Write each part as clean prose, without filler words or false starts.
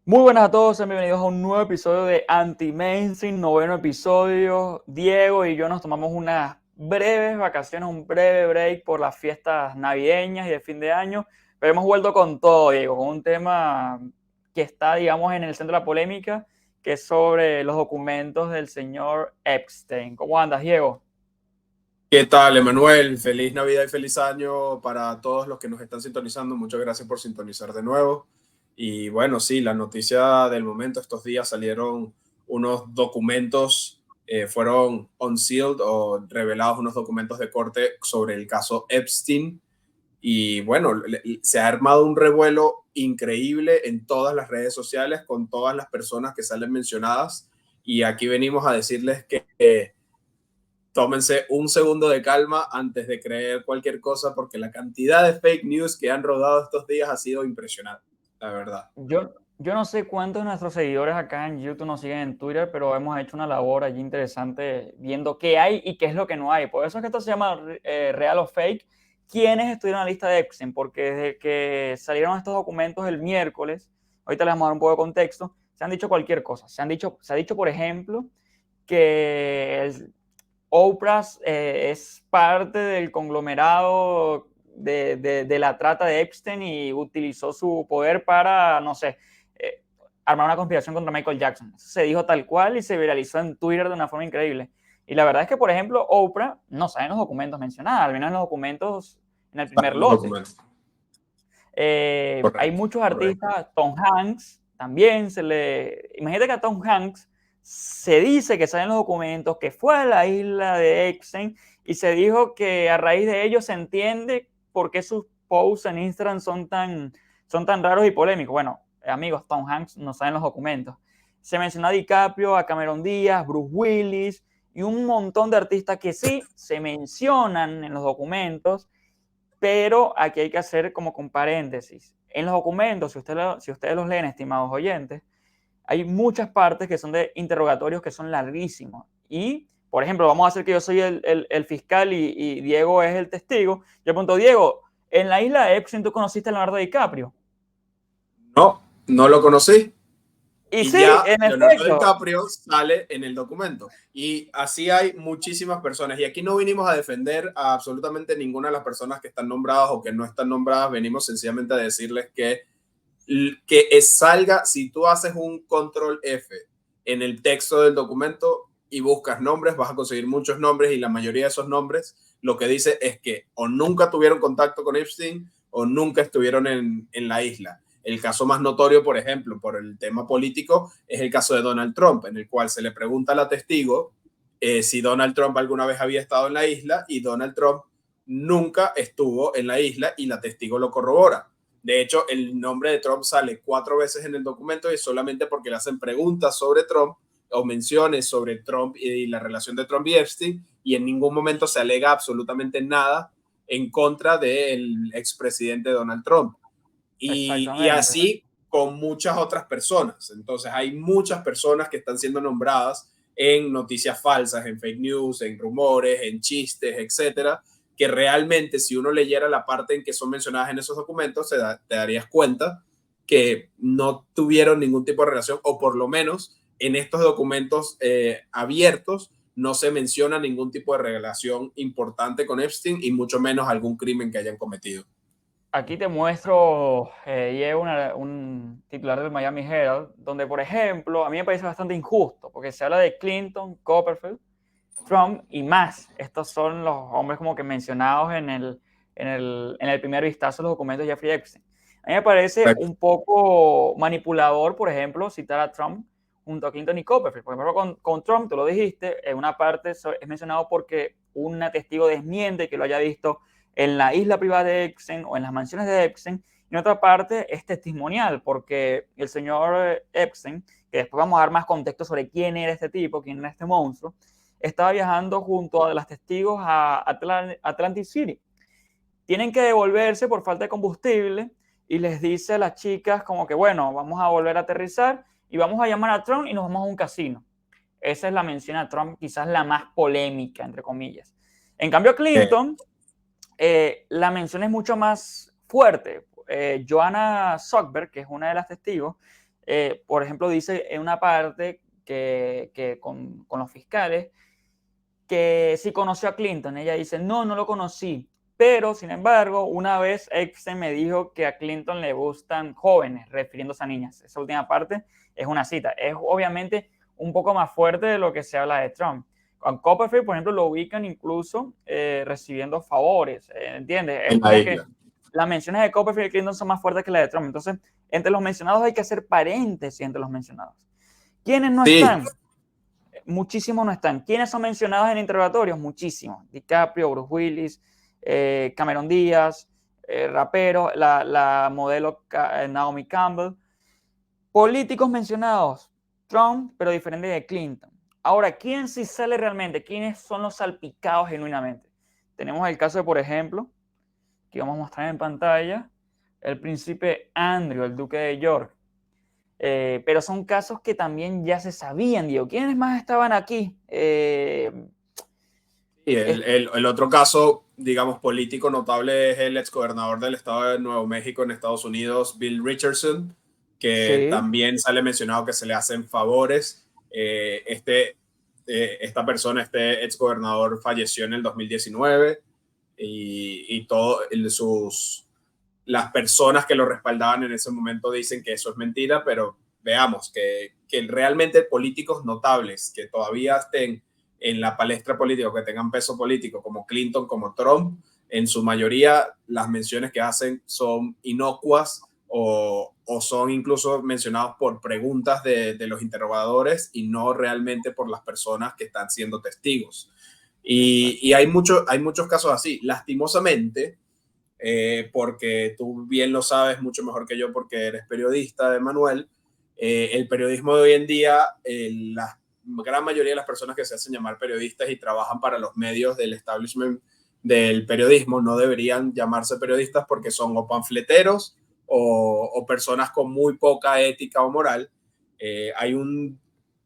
Muy buenas a todos, sean bienvenidos a un nuevo episodio de Anti-Mainstream, noveno episodio. Diego y yo nos tomamos unas breves vacaciones, un breve break por las fiestas navideñas y de fin de año, pero hemos vuelto con todo, Diego, con un tema que está, digamos, en el centro de la polémica, que es sobre los documentos del señor Epstein. ¿Cómo andas, Diego? ¿Qué tal, Emanuel? Feliz Navidad y feliz año para todos los que nos están sintonizando. Muchas gracias por sintonizar de nuevo. Y bueno, sí, la noticia del momento, estos días salieron unos documentos, fueron unsealed o revelados unos documentos de corte sobre el caso Epstein. Y bueno, se ha armado un revuelo increíble en todas las redes sociales con todas las personas que salen mencionadas. Y aquí venimos a decirles que tómense un segundo de calma antes de creer cualquier cosa, porque la cantidad de fake news que han rodado estos días ha sido impresionante, la verdad. Yo no sé cuántos de nuestros seguidores acá en YouTube nos siguen en Twitter, pero hemos hecho una labor allí interesante viendo qué hay y qué es lo que no hay. Por eso es que esto se llama Real o Fake. ¿Quiénes estuvieron en la lista de Epstein? Porque desde que salieron estos documentos el miércoles, ahorita les vamos a dar un poco de contexto, se han dicho cualquier cosa. Se ha dicho, por ejemplo, que Oprah es parte del conglomerado de la trata de Epstein y utilizó su poder para, no sé, eh, armar una conspiración contra Michael Jackson. Eso se dijo tal cual y se viralizó en Twitter de una forma increíble. Y la verdad es que, por ejemplo, Oprah no sale en los documentos mencionados, al menos en los documentos en el primer Los lote. documentos. Hay Correcto, muchos correcto. artistas, Tom Hanks también se le... Imagínate que a Tom Hanks se dice que salen los documentos, que fue a la isla de Epstein y se dijo que a raíz de ello se entiende por qué sus posts en Instagram son tan raros y polémicos. Bueno, amigos, Tom Hanks no salen los documentos. Se menciona a DiCaprio, a Cameron Díaz, Bruce Willis y un montón de artistas que sí se mencionan en los documentos, pero aquí hay que hacer como con paréntesis. En los documentos, si ustedes los leen, estimados oyentes, hay muchas partes que son de interrogatorios que son larguísimos. Y, por ejemplo, vamos a hacer que yo soy el fiscal y Diego es el testigo. Yo pregunto, Diego, en la isla de Epstein tú conociste a Leonardo DiCaprio. No, no lo conocí. Y Y sí, ya en Leonardo efecto. DiCaprio sale en el documento. Y así hay muchísimas personas. Y aquí no vinimos a defender a absolutamente ninguna de las personas que están nombradas o que no están nombradas. Venimos sencillamente a decirles que salga, si tú haces un control F en el texto del documento y buscas nombres, vas a conseguir muchos nombres y la mayoría de esos nombres lo que dice es que o nunca tuvieron contacto con Epstein o nunca estuvieron en la isla. El caso más notorio, por ejemplo, por el tema político, es el caso de Donald Trump, en el cual se le pregunta a la testigo si Donald Trump alguna vez había estado en la isla y Donald Trump nunca estuvo en la isla y la testigo lo corrobora. De hecho, el nombre de Trump sale 4 veces en el documento y es solamente porque le hacen preguntas sobre Trump o menciones sobre Trump y la relación de Trump y Epstein, y en ningún momento se alega absolutamente nada en contra del expresidente Donald Trump. Y Exactamente. así con muchas otras personas. Entonces hay muchas personas que están siendo nombradas en noticias falsas, en fake news, en rumores, en chistes, etcétera, que realmente si uno leyera la parte en que son mencionadas en esos documentos, te darías cuenta que no tuvieron ningún tipo de relación, o por lo menos en estos documentos abiertos no se menciona ningún tipo de relación importante con Epstein y mucho menos algún crimen que hayan cometido. Aquí te muestro, Diego, un titular del Miami Herald, donde, por ejemplo, a mí me parece bastante injusto, porque se habla de Clinton, Copperfield, Trump y más. Estos son los hombres como que mencionados en el primer vistazo de los documentos de Jeffrey Epstein. A mí me parece un poco manipulador, por ejemplo, citar a Trump junto a Clinton y Copperfield. Por ejemplo, con Trump, tú lo dijiste, en una parte es mencionado porque un testigo desmiente que lo haya visto en la isla privada de Epstein o en las mansiones de Epstein. Y en otra parte es testimonial, porque el señor Epstein, que después vamos a dar más contexto sobre quién era este tipo, quién era este monstruo, estaba viajando junto a las testigos a Atlantic City. Tienen que devolverse por falta de combustible y les dice a las chicas como que, bueno, vamos a volver a aterrizar y vamos a llamar a Trump y nos vamos a un casino. Esa es la mención a Trump, quizás la más polémica, entre comillas. En cambio, Clinton, la mención es mucho más fuerte. Joanna Zuckerberg, que es una de las testigos, por ejemplo, dice en una parte que con los fiscales, que si conoció a Clinton. Ella dice, no, no lo conocí. Pero, sin embargo, una vez Epstein me dijo que a Clinton le gustan jóvenes, refiriéndose a niñas. Esa última parte es una cita. Es obviamente un poco más fuerte de lo que se habla de Trump. Con Copperfield, por ejemplo, lo ubican incluso recibiendo favores, ¿entiendes? Es En la como que isla. las menciones de Copperfield y Clinton son más fuertes que las de Trump. Entonces, entre los mencionados hay que hacer paréntesis entre los mencionados. ¿Quiénes no Sí, están? Muchísimos no están. ¿Quiénes son mencionados en interrogatorios? Muchísimos. DiCaprio, Bruce Willis, Cameron Díaz, rapero, la modelo Naomi Campbell. Políticos mencionados, Trump, pero diferente de Clinton. Ahora, ¿quién sí sale realmente? ¿Quiénes son los salpicados genuinamente? Tenemos el caso de, por ejemplo, que vamos a mostrar en pantalla, el príncipe Andrew, el duque de York. Pero son casos que también ya se sabían, Diego. ¿Quiénes más estaban aquí? y el otro caso, digamos, político notable es el exgobernador del estado de Nuevo México en Estados Unidos, Bill Richardson, que Sí, también sale mencionado que se le hacen favores. Esta persona, este exgobernador, falleció en el 2019 y todo, las personas que lo respaldaban en ese momento dicen que eso es mentira, pero veamos que realmente políticos notables que todavía estén en la palestra política, que tengan peso político, como Clinton, como Trump, en su mayoría las menciones que hacen son inocuas o son incluso mencionados por preguntas de los interrogadores y no realmente por las personas que están siendo testigos. Y hay muchos casos así. Lastimosamente, porque tú bien lo sabes mucho mejor que yo porque eres periodista, Emanuel, el periodismo de hoy en día, la gran mayoría de las personas que se hacen llamar periodistas y trabajan para los medios del establishment del periodismo no deberían llamarse periodistas porque son o panfleteros o personas con muy poca ética o moral. Hay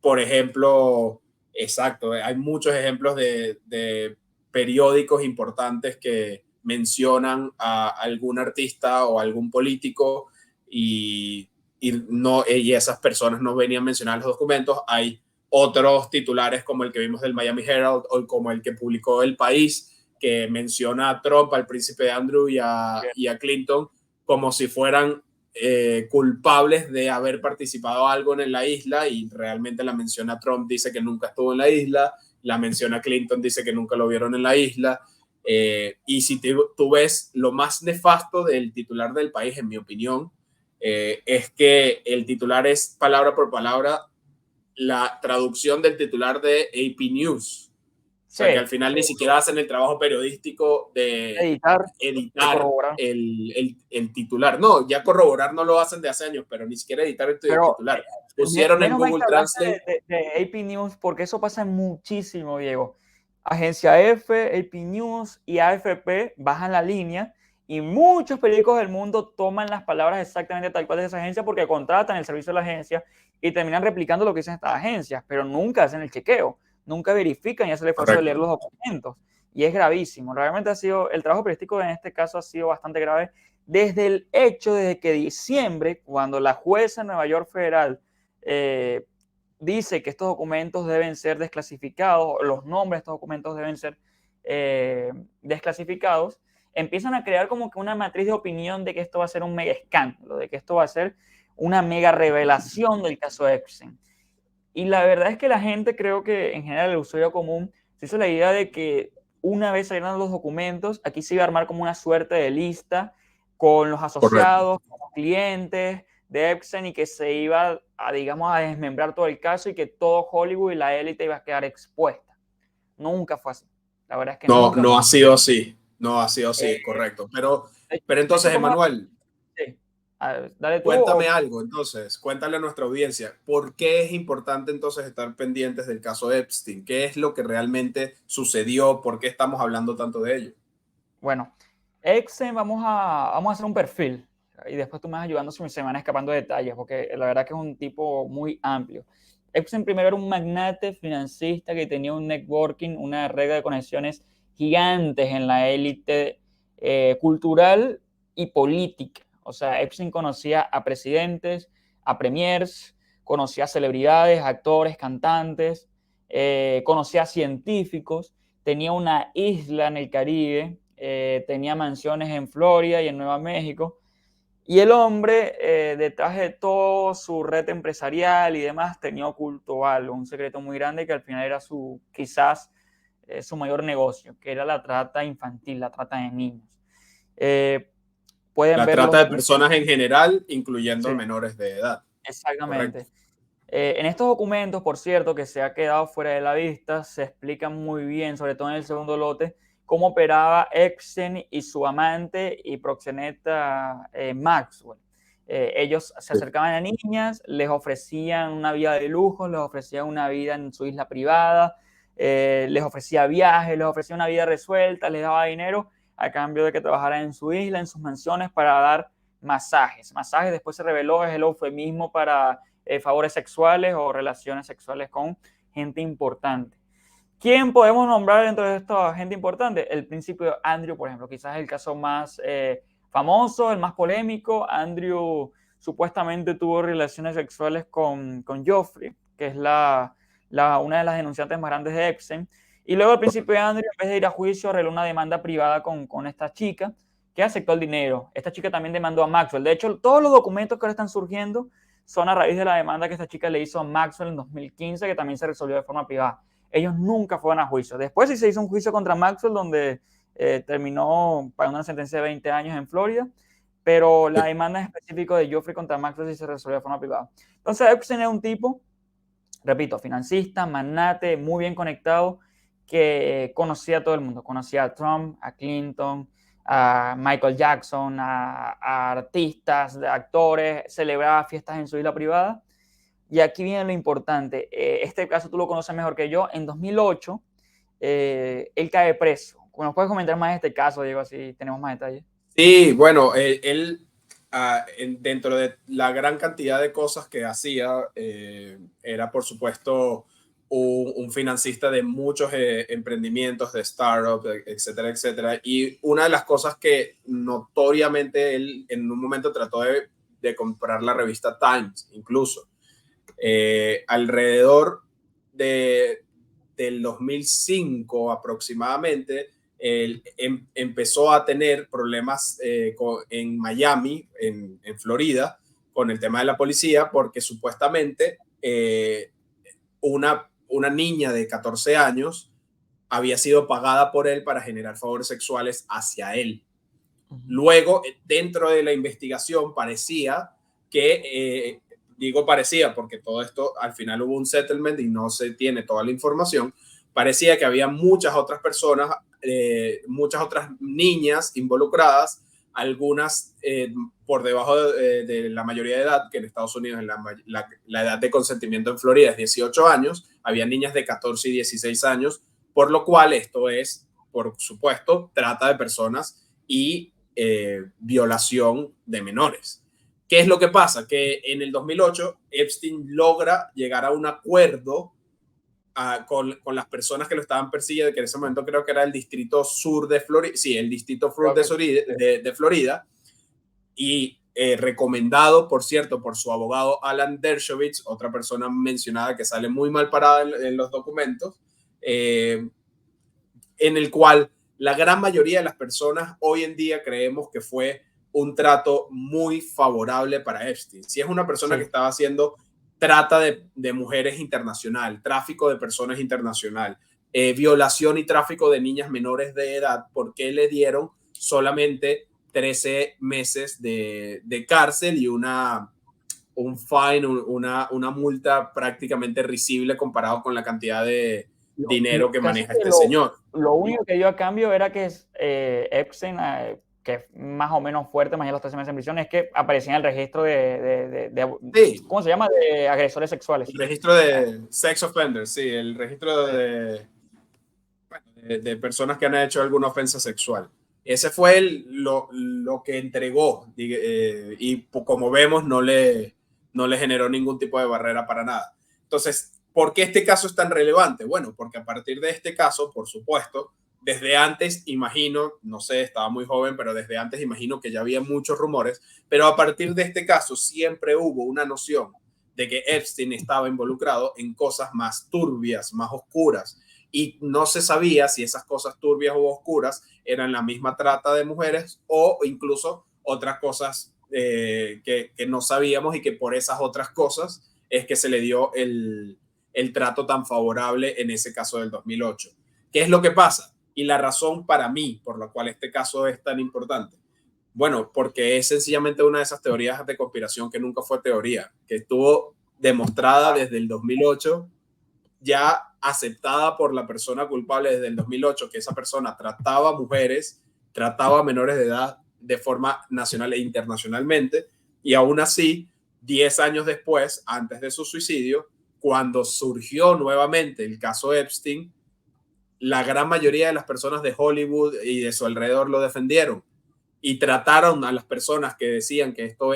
por ejemplo, exacto, hay muchos ejemplos de periódicos importantes que mencionan a algún artista o algún político y esas personas no venían a mencionar los documentos. Hay otros titulares como el que vimos del Miami Herald o como el que publicó El País, que menciona a Trump, al príncipe Andrew y a Clinton como si fueran culpables de haber participado algo en la isla y realmente la menciona Trump, dice que nunca estuvo en la isla, la menciona Clinton, dice que nunca lo vieron en la isla. Y si tú ves lo más nefasto del titular del País, en mi opinión, es que el titular es palabra por palabra la traducción del titular de AP News. O sí. sea que al final ni siquiera hacen el trabajo periodístico de Editar, de editar corroborar. el titular. No, ya corroborar no lo hacen de hace años, pero ni siquiera editar el Pero titular. Pusieron en menos mal que Google hablaste Translate. de AP News, porque eso pasa muchísimo, Diego. Agencia F, AP News y AFP bajan la línea y muchos periódicos del mundo toman las palabras exactamente tal cual de esa agencia porque contratan el servicio de la agencia y terminan replicando lo que dicen estas agencias, pero nunca hacen el chequeo, nunca verifican y hacen el esfuerzo de leer Correcto. los documentos. Y es gravísimo. Realmente el trabajo periodístico en este caso ha sido bastante grave desde el hecho de que diciembre, cuando la jueza en Nueva York Federal dice que estos documentos deben ser desclasificados, los nombres de estos documentos deben ser desclasificados, empiezan a crear como que una matriz de opinión de que esto va a ser un mega escándalo, de que esto va a ser una mega revelación del caso Epstein. Y la verdad es que la gente, creo que en general el usuario común, se hizo la idea de que una vez salieran los documentos, aquí se iba a armar como una suerte de lista con los Correcto. asociados, con los clientes de Epstein y que se iba a, digamos, a desmembrar todo el caso y que todo Hollywood y la élite iba a quedar expuesta. Nunca fue así. La verdad es que No, nunca no fue ha así. sido así. No ha sido así, Eh, correcto. Pero de hecho, entonces, vamos a... Emanuel, Sí. A ver, dale tú cuéntame o... algo, entonces, cuéntale a nuestra audiencia, ¿por qué es importante entonces estar pendientes del caso Epstein? ¿Qué es lo que realmente sucedió? ¿Por qué estamos hablando tanto de ello? Bueno, Excel vamos a hacer un perfil y después tú me vas ayudando si se me van escapando detalles, porque la verdad que es un tipo muy amplio. Excel primero era un magnate financista que tenía un networking, una red de conexiones gigantes en la élite cultural y política. O sea, Epstein conocía a presidentes, a premiers, conocía a celebridades, actores, cantantes, conocía a científicos, tenía una isla en el Caribe, tenía mansiones en Florida y en Nueva México. Y el hombre, detrás de todo su red empresarial y demás, tenía oculto algo, un secreto muy grande que al final era quizás su mayor negocio, que era la trata infantil, la trata de niños. Pueden La ver trata los de documentos. personas en general, incluyendo Sí, menores de edad. Correcto. exactamente. En estos documentos, por cierto, que se ha quedado fuera de la vista, se explica muy bien, sobre todo en el segundo lote, cómo operaba Epstein y su amante y proxeneta Maxwell. Ellos se Sí. acercaban a niñas, les ofrecían una vida de lujo, les ofrecían una vida en su isla privada, les ofrecía viajes, les ofrecía una vida resuelta, les daba dinero a cambio de que trabajaran en su isla, en sus mansiones, para dar masajes. Masajes después se reveló es el eufemismo para favores sexuales o relaciones sexuales con gente importante. ¿Quién podemos nombrar dentro de esta gente importante? El príncipe Andrew, por ejemplo, quizás el caso más famoso, el más polémico. Andrew supuestamente tuvo relaciones sexuales con Joffrey, que es una de las denunciantes más grandes de Epstein. Y luego el príncipe Andrew, en vez de ir a juicio, arregló una demanda privada con esta chica, que aceptó el dinero. Esta chica también demandó a Maxwell. De hecho, todos los documentos que ahora están surgiendo son a raíz de la demanda que esta chica le hizo a Maxwell en 2015, que también se resolvió de forma privada. Ellos nunca fueron a juicio. Después sí se hizo un juicio contra Maxwell donde terminó pagando una sentencia de 20 años en Florida, pero la demanda en específico de Joffrey contra Maxwell sí se resolvió de forma privada. Entonces Epstein es un tipo, repito, financista, magnate, muy bien conectado, que conocía a todo el mundo. Conocía a Trump, a Clinton, a Michael Jackson, a artistas, a actores, celebraba fiestas en su isla privada. Y aquí viene lo importante. Este caso tú lo conoces mejor que yo. En 2008, él cae preso. ¿Nos puedes comentar más de este caso, Diego? Así tenemos más detalles. Sí, bueno, él dentro de la gran cantidad de cosas que hacía, era por supuesto un financista de muchos emprendimientos, de startups, etcétera, etcétera. Y una de las cosas que notoriamente él en un momento trató de comprar la revista Times, incluso. Alrededor del 2005 aproximadamente, él empezó a tener problemas en Miami, en Florida, con el tema de la policía, porque supuestamente una niña de 14 años había sido pagada por él para generar favores sexuales hacia él. Luego, dentro de la investigación, parecía que, digo parecía porque todo esto al final hubo un settlement y no se tiene toda la información, parecía que había muchas otras personas, muchas otras niñas involucradas, algunas por debajo de la mayoría de edad, que en Estados Unidos la edad de consentimiento en Florida es 18 años, había niñas de 14 y 16 años, por lo cual esto es, por supuesto, trata de personas y violación de menores. ¿Qué es lo que pasa? Que en el 2008 Epstein logra llegar a un acuerdo con las personas que lo estaban persiguiendo, que en ese momento creo que era el distrito sur de Florida, sí, el distrito sur de Florida, y recomendado, por cierto, por su abogado Alan Dershowitz, otra persona mencionada que sale muy mal parada en los documentos, en el cual la gran mayoría de las personas hoy en día creemos que fue un trato muy favorable para Epstein. Si es una persona que Sí. estaba haciendo trata de mujeres internacional, tráfico de personas internacional, violación y tráfico de niñas menores de edad, ¿por qué le dieron solamente 13 meses de cárcel y un fine, una multa prácticamente risible comparado con la cantidad de dinero que Casi maneja que este señor? lo único que dio a cambio era que Epstein, que es más o menos fuerte, más allá de los 13 meses en prisión, es que aparecía en el registro Sí, ¿cómo se llama? De agresores el sexuales. registro de sex offenders, sí, el registro de personas que han hecho alguna ofensa sexual. Ese fue lo que entregó y como vemos no le generó ningún tipo de barrera para nada. Entonces, ¿por qué este caso es tan relevante? Bueno, porque a partir de este caso, por supuesto, desde antes imagino, no sé, estaba muy joven, pero desde antes imagino que ya había muchos rumores, pero a partir de este caso siempre hubo una noción de que Epstein estaba involucrado en cosas más turbias, más oscuras, y no se sabía si esas cosas turbias o oscuras eran la misma trata de mujeres o incluso otras cosas que no sabíamos y que por esas otras cosas es que se le dio el trato tan favorable en ese caso del 2008. ¿Qué es lo que pasa? Y la razón para mí por la cual este caso es tan importante. Bueno, porque es sencillamente una de esas teorías de conspiración que nunca fue teoría, que estuvo demostrada desde el 2008, ya aceptada por la persona culpable desde el 2008, que esa persona trataba a mujeres, trataba a menores de edad de forma nacional e internacionalmente, y aún así, 10 años después, antes de su suicidio, cuando surgió nuevamente el caso Epstein, la gran mayoría de las personas de Hollywood y de su alrededor lo defendieron y trataron a las personas que decían que esto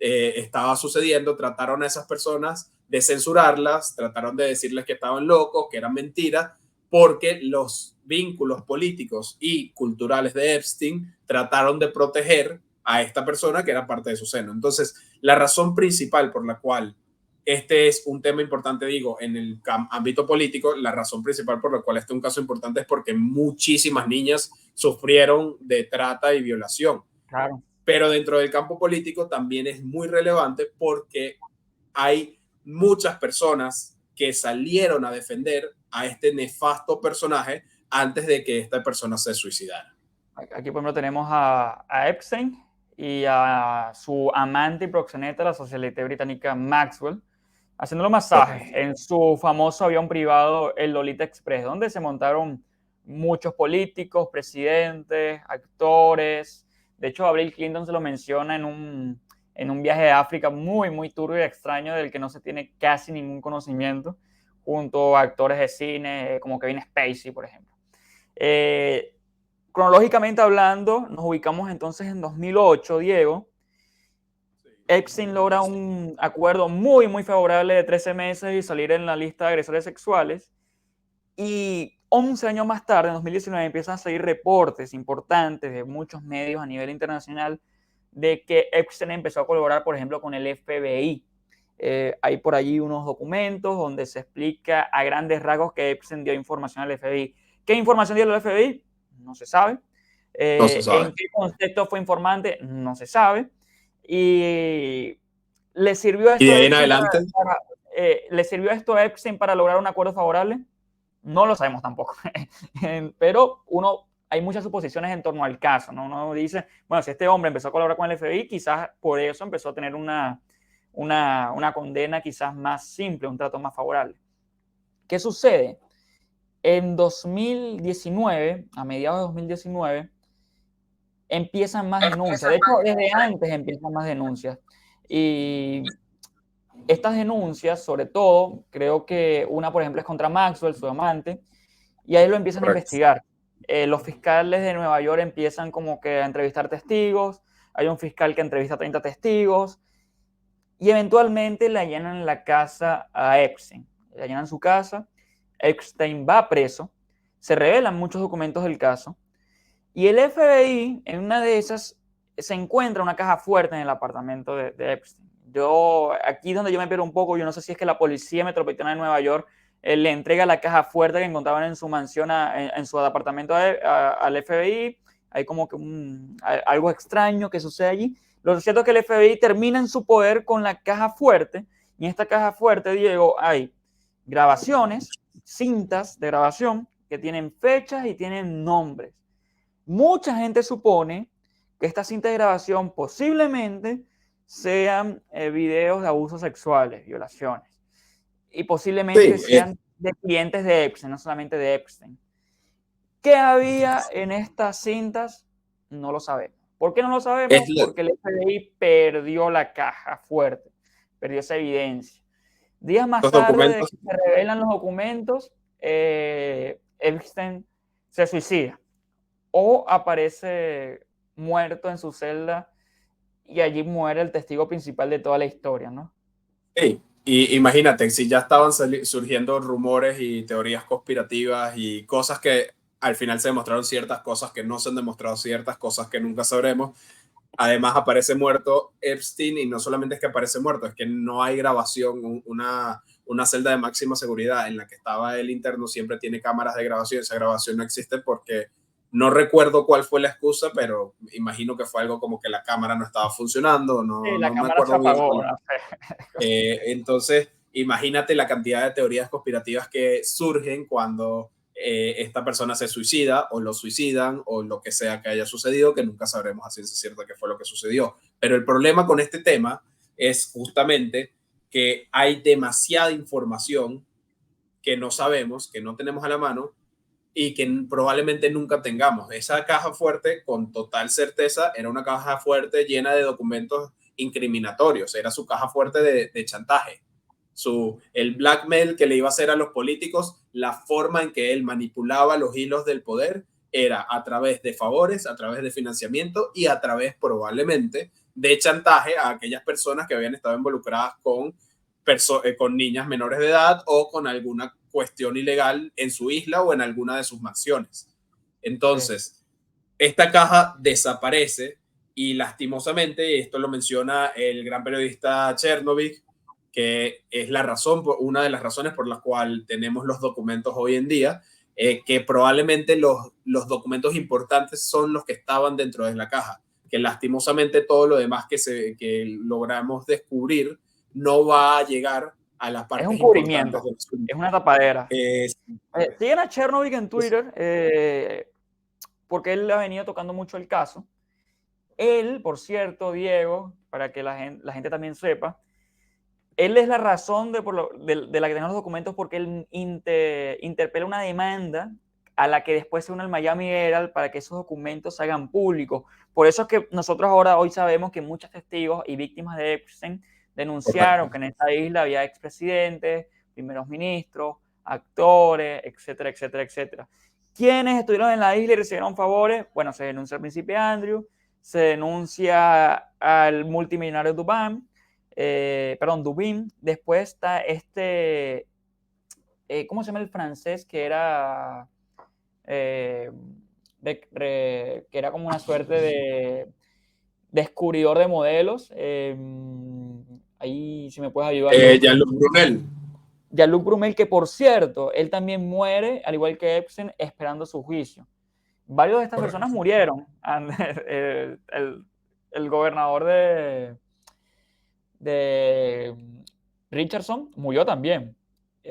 estaba sucediendo, trataron a esas personas de censurarlas, trataron de decirles que estaban locos, que eran mentiras, porque los vínculos políticos y culturales de Epstein trataron de proteger a esta persona que era parte de su seno. Entonces, la razón principal por la cual este es un tema importante, digo, en el ámbito político, la razón principal por la cual este es un caso importante es porque muchísimas niñas sufrieron de trata y violación. Claro. Pero dentro del campo político también es muy relevante porque hay muchas personas que salieron a defender a este nefasto personaje antes de que esta persona se suicidara. Aquí, por ejemplo, tenemos a Epstein y a su amante y proxeneta, la socialite británica Maxwell, haciéndolo masajes en su famoso avión privado, el Lolita Express, donde se montaron muchos políticos, presidentes, actores. De hecho, Bill Clinton se lo menciona en un viaje de África muy, muy turbio y extraño del que no se tiene casi ningún conocimiento, junto a actores de cine como Kevin Spacey, por ejemplo. Cronológicamente hablando, nos ubicamos entonces en 2008, Diego. Epstein logra un acuerdo muy, muy favorable de 13 meses y salir en la lista de agresores sexuales. Y 11 años más tarde, en 2019, empiezan a salir reportes importantes de muchos medios a nivel internacional de que Epstein empezó a colaborar, por ejemplo, con el FBI. Hay por allí unos documentos donde se explica a grandes rasgos que Epstein dio información al FBI. ¿Qué información dio al FBI? No se sabe. No se sabe. ¿En qué contexto fue informante? No se sabe. Y le sirvió Y esto de a ahí en Epstein adelante. ¿le sirvió esto a Epstein para lograr un acuerdo favorable? No lo sabemos tampoco. Pero hay muchas suposiciones en torno al caso, ¿no? Uno dice, bueno, si este hombre empezó a colaborar con el FBI, quizás por eso empezó a tener una condena quizás más simple, un trato más favorable. ¿Qué sucede? En 2019, a mediados de 2019, empiezan más denuncias. De hecho, desde antes empiezan más denuncias. Y estas denuncias, sobre todo, creo que una, por ejemplo, es contra Maxwell, su amante, y ahí lo empiezan a Correcto. investigar. Los fiscales de Nueva York empiezan como que a entrevistar testigos, hay un fiscal que entrevista a 30 testigos, y eventualmente le allanan la casa a Epstein. Le allanan su casa, Epstein va preso, se revelan muchos documentos del caso, y el FBI, en una de esas, se encuentra una caja fuerte en el apartamento de Epstein. Aquí donde yo me pierdo un poco, yo no sé si es que la Policía Metropolitana de Nueva York le entrega la caja fuerte que encontraban en su mansión, en su apartamento al FBI. Hay como que algo extraño que sucede allí. Lo cierto es que el FBI termina en su poder con la caja fuerte, y en esta caja fuerte, Diego, hay grabaciones, cintas de grabación que tienen fechas y tienen nombres. Mucha gente supone que estas cintas de grabación posiblemente sean videos de abusos sexuales, violaciones, y posiblemente Sí, sean de clientes de Epstein, no solamente de Epstein. ¿Qué había en estas cintas? No lo sabemos. ¿Por qué no lo sabemos? es Porque el FBI perdió la caja fuerte, perdió esa evidencia. Días más los tarde de documentos. que se revelan los documentos, Epstein se suicida o aparece muerto en su celda y allí muere el testigo principal de toda la historia, ¿no? Sí, y imagínate, si ya estaban surgiendo rumores y teorías conspirativas y cosas que al final se demostraron ciertas cosas que no se han demostrado, ciertas cosas que nunca sabremos. Además aparece muerto Epstein, y no solamente es que aparece muerto, es que no hay grabación. Una celda de máxima seguridad en la que estaba el interno siempre tiene cámaras de grabación. Esa grabación no existe porque no recuerdo cuál fue la excusa, pero imagino que fue algo como que la cámara no estaba funcionando, Sí, la no me cámara se acuerdo bien. apagó, no sé. Entonces, imagínate la cantidad de teorías conspirativas que surgen cuando esta persona se suicida o lo suicidan o lo que sea que haya sucedido, que nunca sabremos a ciencia cierta qué fue lo que sucedió. Pero el problema con este tema es justamente que hay demasiada información que no sabemos, que no tenemos a la mano y que probablemente nunca tengamos. Esa caja fuerte, con total certeza, era una caja fuerte llena de documentos incriminatorios, era su caja fuerte de chantaje. El blackmail que le iba a hacer a los políticos, la forma en que él manipulaba los hilos del poder era a través de favores, a través de financiamiento y a través probablemente de chantaje a aquellas personas que habían estado involucradas con niñas menores de edad o con alguna cuestión ilegal en su isla o en alguna de sus mansiones. Entonces, sí, esta caja desaparece y lastimosamente, esto lo menciona el gran periodista Chernobyl, que es una de las razones por las cuales tenemos los documentos hoy en día, que probablemente los documentos importantes son los que estaban dentro de la caja, que lastimosamente todo lo demás que logramos descubrir no va a llegar a las partes Es un importantes cubrimiento, del asunto. es una tapadera. Sí. Siguen a Chernobyl en Twitter porque él ha venido tocando mucho el caso. Él, por cierto, Diego, para que la gente también sepa, él es la razón de la que tenemos los documentos, porque él interpela una demanda a la que después se une el Miami Herald para que esos documentos se hagan públicos. Por eso es que nosotros hoy sabemos que muchos testigos y víctimas de Epstein denunciaron que en esta isla había expresidentes, primeros ministros, actores, etcétera, etcétera, etcétera. ¿Quiénes estuvieron en la isla y recibieron favores? Bueno, se denuncia al príncipe Andrew, se denuncia al multimillonario Dubin. Después está ¿cómo se llama el francés? Que era que era como una suerte de descubridor de modelos. Ahí si me puedes ayudar. Jean-Luc Brunel. Jean-Luc Brunel, que por cierto, él también muere, al igual que Epstein, esperando su juicio. Varios de estas personas murieron. El gobernador de Richardson murió también.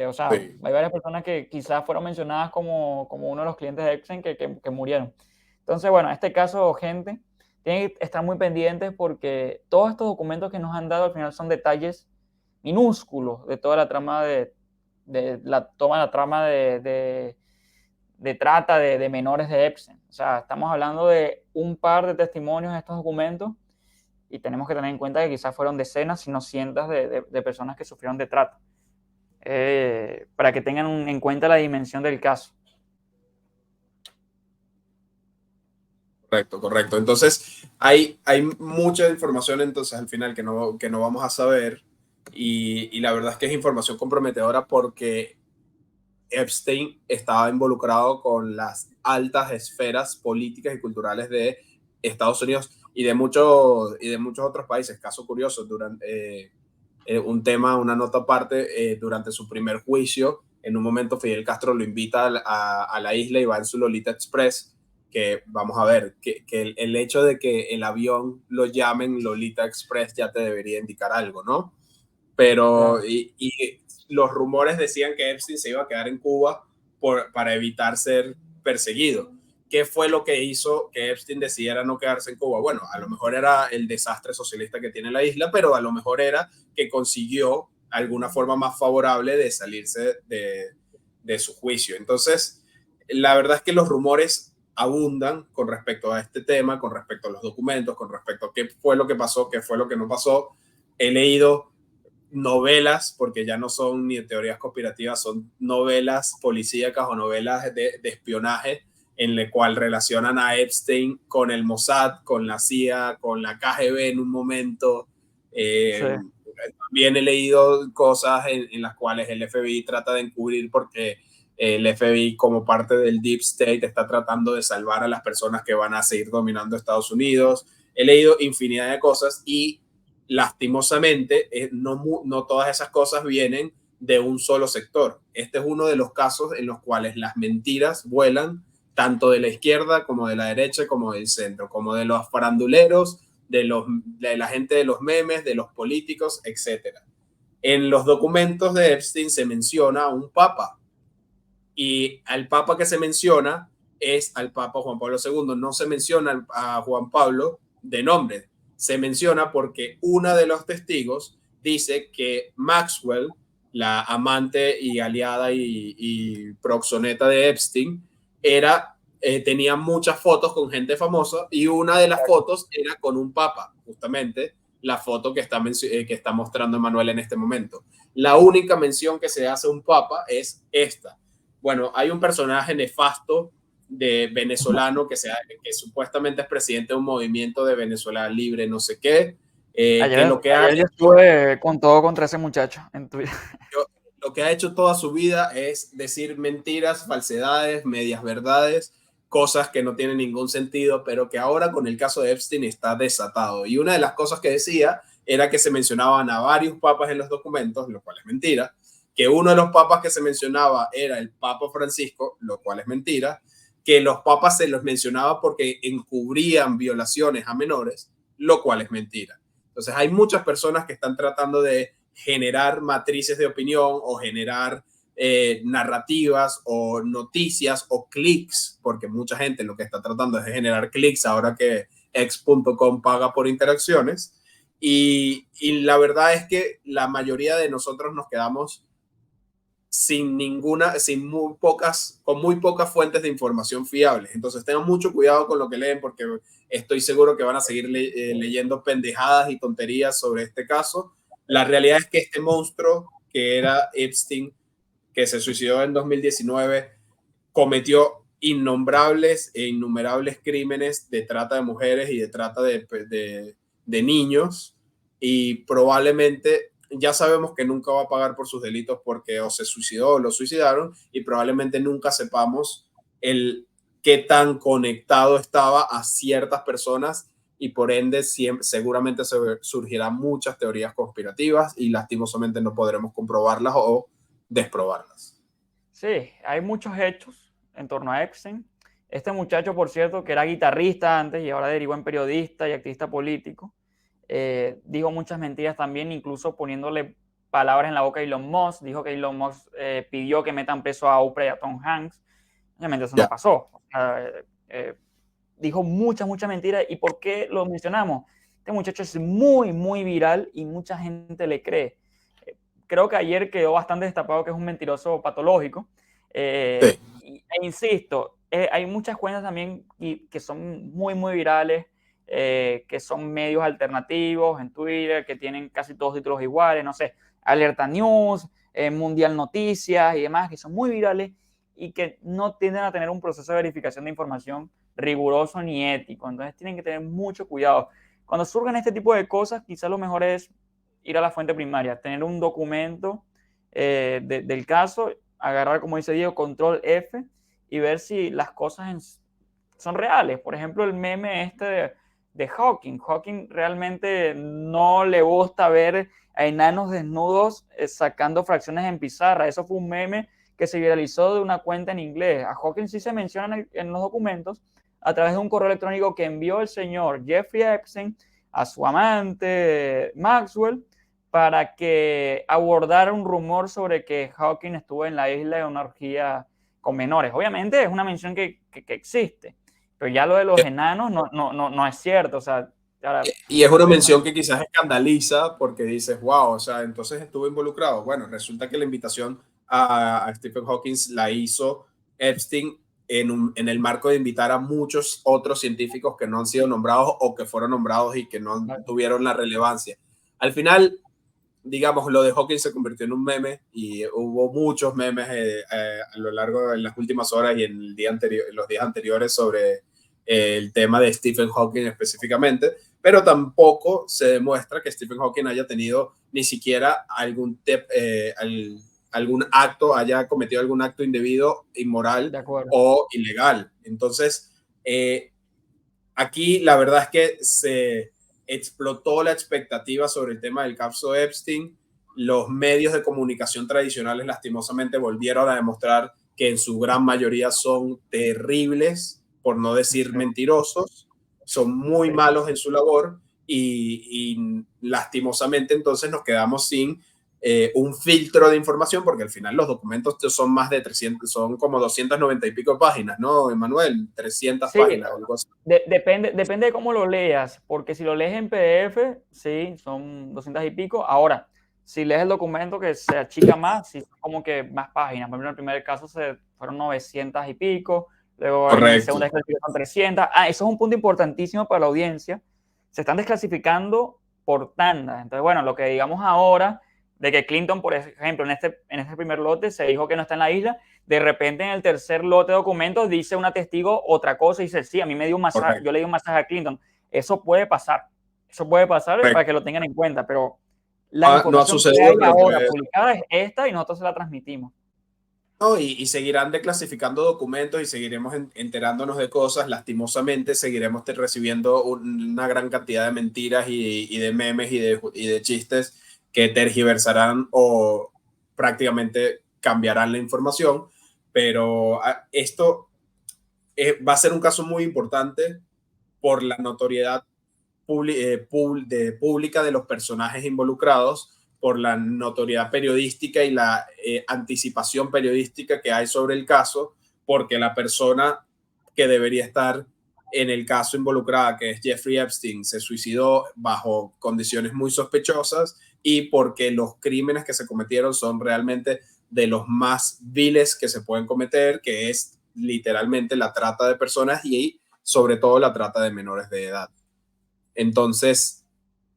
O sea, sí, hay varias personas que quizás fueron mencionadas como uno de los clientes de Epstein que murieron. Entonces, bueno, en este caso, gente, tienen que estar muy pendientes porque todos estos documentos que nos han dado al final son detalles minúsculos de toda la trama de trata de menores de Epstein. O sea, estamos hablando de un par de testimonios en estos documentos y tenemos que tener en cuenta que quizás fueron decenas, si no cientos de personas que sufrieron de trata. Para que tengan en cuenta la dimensión del caso. Correcto. Entonces, hay mucha información entonces al final que no vamos a saber y la verdad es que es información comprometedora porque Epstein estaba involucrado con las altas esferas políticas y culturales de Estados Unidos y de muchos otros países. Caso curioso, durante una nota aparte, durante su primer juicio, en un momento Fidel Castro lo invita a la isla y va en su Lolita Express, que vamos a ver, que el hecho de que el avión lo llamen Lolita Express ya te debería indicar algo, ¿no? Pero, claro. y los rumores decían que Epstein se iba a quedar en Cuba para evitar ser perseguido. ¿Qué fue lo que hizo que Epstein decidiera no quedarse en Cuba? Bueno, a lo mejor era el desastre socialista que tiene la isla, pero a lo mejor era que consiguió alguna forma más favorable de salirse de su juicio. Entonces, la verdad es que los rumores abundan con respecto a este tema, con respecto a los documentos, con respecto a qué fue lo que pasó, qué fue lo que no pasó. He leído novelas, porque ya no son ni teorías conspirativas, son novelas policíacas o novelas de espionaje en la cual relacionan a Epstein con el Mossad, con la CIA, con la KGB en un momento. Sí. También he leído cosas en las cuales el FBI trata de encubrir porque el FBI como parte del Deep State está tratando de salvar a las personas que van a seguir dominando Estados Unidos. He leído infinidad de cosas y lastimosamente no todas esas cosas vienen de un solo sector. Este es uno de los casos en los cuales las mentiras vuelan tanto de la izquierda como de la derecha como del centro, como de los faranduleros, de la gente de los memes, de los políticos, etc. En los documentos de Epstein se menciona a un papa y al papa que se menciona es al papa Juan Pablo II. No se menciona a Juan Pablo de nombre, se menciona porque una de los testigos dice que Maxwell, la amante y aliada y proxoneta de Epstein, tenía muchas fotos con gente famosa y una de las fotos era con un papa, justamente la foto que está mostrando Emanuel en este momento. La única mención que se hace a un papa es esta. Bueno, hay un personaje nefasto de venezolano que supuestamente es presidente de un movimiento de Venezuela libre, no sé qué, Ayer yo estuve con todo contra ese muchacho en Twitter. Lo que ha hecho toda su vida es decir mentiras, falsedades, medias verdades, cosas que no tienen ningún sentido, pero que ahora con el caso de Epstein está desatado. Y una de las cosas que decía era que se mencionaban a varios papas en los documentos, lo cual es mentira, que uno de los papas que se mencionaba era el Papa Francisco, lo cual es mentira, que los papas se los mencionaba porque encubrían violaciones a menores, lo cual es mentira. Entonces hay muchas personas que están tratando de generar matrices de opinión o generar narrativas o noticias o clics, porque mucha gente lo que está tratando es de generar clics ahora que x.com paga por interacciones. Y la verdad es que la mayoría de nosotros nos quedamos con muy pocas fuentes de información fiables. Entonces tengan mucho cuidado con lo que leen porque estoy seguro que van a seguir leyendo pendejadas y tonterías sobre este caso. La realidad es que este monstruo que era Epstein, que se suicidó en 2019, cometió innombrables e innumerables crímenes de trata de mujeres y de trata de niños y probablemente ya sabemos que nunca va a pagar por sus delitos porque o se suicidó o lo suicidaron y probablemente nunca sepamos el qué tan conectado estaba a ciertas personas y por ende seguramente surgirán muchas teorías conspirativas y lastimosamente no podremos comprobarlas o desprobarlas. Sí, hay muchos hechos en torno a Epstein. Este muchacho, por cierto, que era guitarrista antes y ahora derivó en periodista y activista político, dijo muchas mentiras también, incluso poniéndole palabras en la boca a Elon Musk. Dijo que Elon Musk pidió que metan preso a Oprah y a Tom Hanks. Obviamente eso no pasó. O sea, dijo muchas mentiras. ¿Y por qué lo mencionamos? Este muchacho es muy, muy viral y mucha gente le cree. Creo que ayer quedó bastante destapado que es un mentiroso patológico. E insisto, hay muchas cuentas también que son muy, muy virales, que son medios alternativos en Twitter, que tienen casi todos títulos iguales, no sé, Alerta News, Mundial Noticias y demás, que son muy virales y que no tienden a tener un proceso de verificación de información riguroso ni ético. Entonces tienen que tener mucho cuidado. Cuando surgen este tipo de cosas, quizás lo mejor es ir a la fuente primaria, tener un documento del caso, agarrar, como dice Diego, control F y ver si las cosas son reales. Por ejemplo, el meme de Hawking. Hawking realmente no le gusta ver a enanos desnudos sacando fracciones en pizarra. Eso fue un meme que se viralizó de una cuenta en inglés. A Hawking sí se menciona en los documentos a través de un correo electrónico que envió el señor Jeffrey Epstein a su amante Maxwell para que abordara un rumor sobre que Hawking estuvo en la isla de una orgía con menores. Obviamente es una mención que existe, pero ya lo de los enanos no es cierto. O sea, y es una mención que quizás escandaliza porque dices, wow, o sea, entonces estuvo involucrado. Bueno, resulta que la invitación a Stephen Hawking la hizo Epstein en el marco de invitar a muchos otros científicos que no han sido nombrados o que fueron nombrados y que no tuvieron la relevancia. Al final, digamos, lo de Hawking se convirtió en un meme y hubo muchos memes a lo largo de las últimas horas y en los días anteriores sobre el tema de Stephen Hawking específicamente, pero tampoco se demuestra que Stephen Hawking haya tenido ni siquiera haya cometido algún acto indebido, inmoral De acuerdo. o ilegal. Entonces, aquí la verdad es que se explotó la expectativa sobre el tema del caso Epstein. Los medios de comunicación tradicionales lastimosamente volvieron a demostrar que en su gran mayoría son terribles, por no decir Sí, mentirosos, son muy sí. malos en su labor y lastimosamente entonces nos quedamos sin un filtro de información, porque al final los documentos son más de 300, son como 290 y pico páginas, ¿no, Emanuel? 300 Sí, páginas o algo así. depende de cómo lo leas, porque si lo lees en PDF, sí, son 200 y pico. Ahora, si lees el documento que se achica más, sí, son como que más páginas. Por ejemplo, en el primer caso fueron 900 y pico, luego en el Correcto. segundo desclasificación 300. Eso es un punto importantísimo para la audiencia. Se están desclasificando por tandas. Entonces, bueno, lo que digamos ahora de que Clinton, por ejemplo, en este primer lote se dijo que no está en la isla, de repente en el tercer lote de documentos dice una testigo otra cosa y dice, sí, a mí me dio un masaje, Correcto. yo le di un masaje a Clinton. Eso puede pasar para Correcto. que lo tengan en cuenta, pero la No ha información que sucedido, hay pero ahora puede. publicada es esta y nosotros se la transmitimos. No, y seguirán declasificando documentos y seguiremos enterándonos de cosas. Lastimosamente, seguiremos recibiendo una gran cantidad de mentiras y de memes y de chistes que tergiversarán o prácticamente cambiarán la información. Pero esto va a ser un caso muy importante por la notoriedad pública de los personajes involucrados, por la notoriedad periodística y la anticipación periodística que hay sobre el caso, porque la persona que debería estar en el caso involucrada, que es Jeffrey Epstein, se suicidó bajo condiciones muy sospechosas y porque los crímenes que se cometieron son realmente de los más viles que se pueden cometer, que es literalmente la trata de personas y sobre todo la trata de menores de edad. Entonces,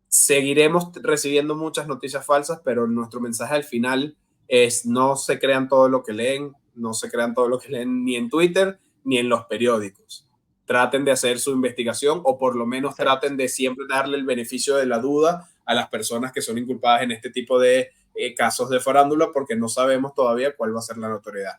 seguiremos recibiendo muchas noticias falsas, pero nuestro mensaje al final es no se crean todo lo que leen, no se crean todo lo que leen ni en Twitter ni en los periódicos. Traten de hacer su investigación o por lo menos Exacto. traten de siempre darle el beneficio de la duda a las personas que son inculpadas en este tipo de casos de farándula porque no sabemos todavía cuál va a ser la notoriedad.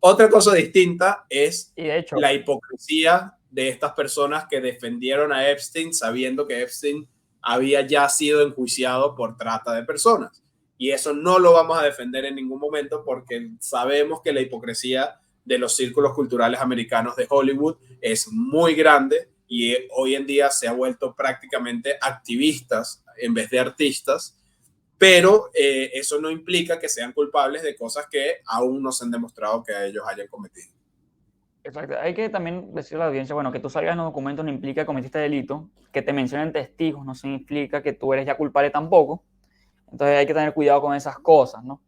Otra cosa distinta es Y de hecho, la hipocresía de estas personas que defendieron a Epstein sabiendo que Epstein había ya sido enjuiciado por trata de personas. Y eso no lo vamos a defender en ningún momento porque sabemos que la hipocresía de los círculos culturales americanos de Hollywood es muy grande y hoy en día se ha vuelto prácticamente activistas en vez de artistas, pero eso no implica que sean culpables de cosas que aún no se han demostrado que a ellos hayan cometido. exacto. Hay que también decirle a la audiencia, bueno, que tú salgas en los documentos no implica que cometiste delito, que te mencionen testigos no significa que tú eres ya culpable tampoco. Entonces hay que tener cuidado con esas cosas, ¿no?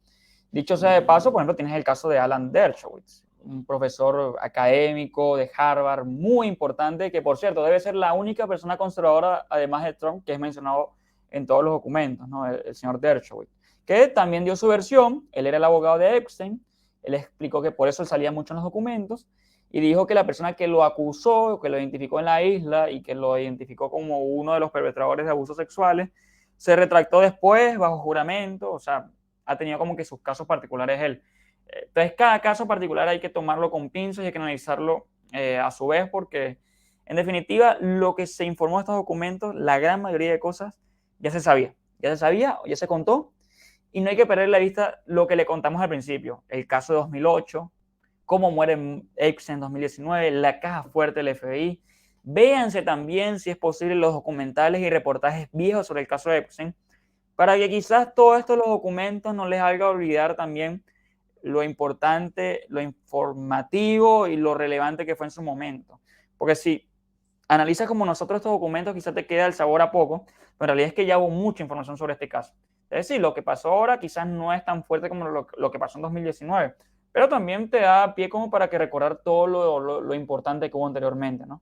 Dicho sea de paso, por ejemplo, tienes el caso de Alan Dershowitz, un profesor académico de Harvard muy importante, que por cierto debe ser la única persona conservadora, además de Trump, que es mencionado en todos los documentos, ¿no? El señor Dershowitz, que también dio su versión. Él era el abogado de Epstein. Él explicó que por eso él salía mucho en los documentos y dijo que la persona que lo acusó, que lo identificó en la isla y que lo identificó como uno de los perpetradores de abusos sexuales, se retractó después bajo juramento. O sea, ha tenido como que sus casos particulares él. Entonces, cada caso particular hay que tomarlo con pinzas y hay que analizarlo a su vez, porque en definitiva, lo que se informó de estos documentos, la gran mayoría de cosas ya se sabía, ya se contó, y no hay que perder la vista lo que le contamos al principio, el caso de 2008, cómo muere Epstein en 2019, la caja fuerte del FBI. Véanse también, si es posible, los documentales y reportajes viejos sobre el caso de Epstein, para que quizás todo esto, los documentos, no les haga olvidar también lo importante, lo informativo y lo relevante que fue en su momento. Porque si analizas como nosotros estos documentos, quizás te queda el sabor a poco, pero en realidad es que ya hubo mucha información sobre este caso. Es decir, lo que pasó ahora quizás no es tan fuerte como lo que pasó en 2019, pero también te da pie como para que recordar todo lo importante que hubo anteriormente, ¿no?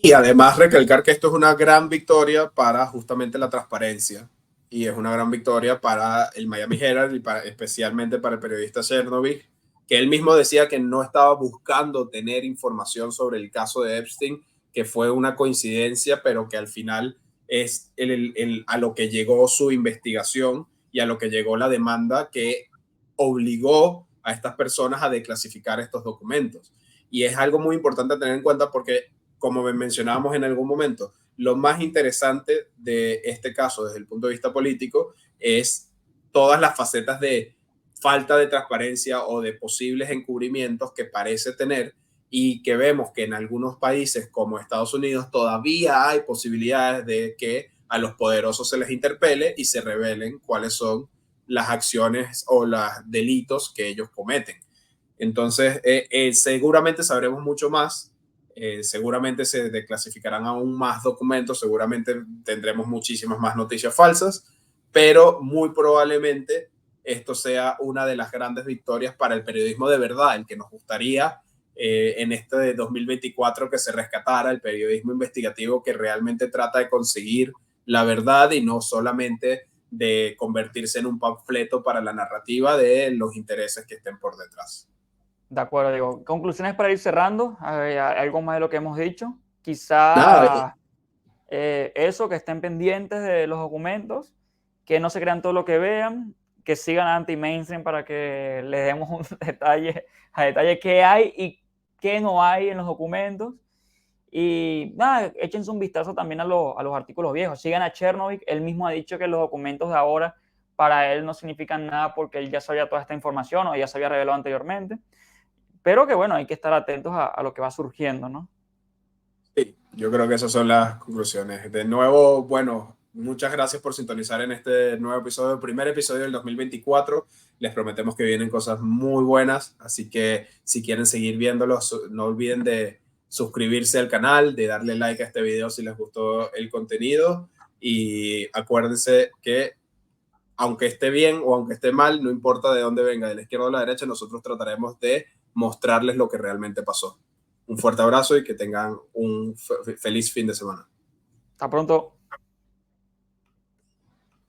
Y además recalcar que esto es una gran victoria para justamente la transparencia y es una gran victoria para el Miami Herald y especialmente para el periodista Chernobyl, que él mismo decía que no estaba buscando tener información sobre el caso de Epstein, que fue una coincidencia, pero que al final es a lo que llegó su investigación y a lo que llegó la demanda que obligó a estas personas a desclasificar estos documentos. Y es algo muy importante a tener en cuenta porque, como mencionábamos en algún momento, lo más interesante de este caso desde el punto de vista político es todas las facetas de falta de transparencia o de posibles encubrimientos que parece tener y que vemos que en algunos países como Estados Unidos todavía hay posibilidades de que a los poderosos se les interpele y se revelen cuáles son las acciones o los delitos que ellos cometen. Entonces, seguramente sabremos mucho más, seguramente se desclasificarán aún más documentos, seguramente tendremos muchísimas más noticias falsas, pero muy probablemente esto sea una de las grandes victorias para el periodismo de verdad, el que nos gustaría en este de 2024 que se rescatara el periodismo investigativo que realmente trata de conseguir la verdad y no solamente de convertirse en un panfleto para la narrativa de los intereses que estén por detrás. De acuerdo, digo, conclusiones para ir cerrando, algo más de lo que hemos dicho. Nada, Quizá eso, que estén pendientes de los documentos, que no se crean todo lo que vean, que sigan anti-mainstream para que les demos un detalle a detalle qué hay y qué no hay en los documentos. Y nada, échense un vistazo también a los artículos viejos. Sigan a Chernobyl, él mismo ha dicho que los documentos de ahora para él no significan nada porque él ya sabía toda esta información o ya se había revelado anteriormente. Pero que bueno, hay que estar atentos a lo que va surgiendo, ¿no? sí, yo creo que esas son las conclusiones. De nuevo, bueno, muchas gracias por sintonizar en este nuevo episodio, primer episodio del 2024. Les prometemos que vienen cosas muy buenas, así que si quieren seguir viéndolos, no olviden de suscribirse al canal, de darle like a este video si les gustó el contenido y acuérdense que aunque esté bien o aunque esté mal, no importa de dónde venga, de la izquierda o de la derecha, nosotros trataremos de mostrarles lo que realmente pasó. Un fuerte abrazo y que tengan un feliz fin de semana. Hasta pronto.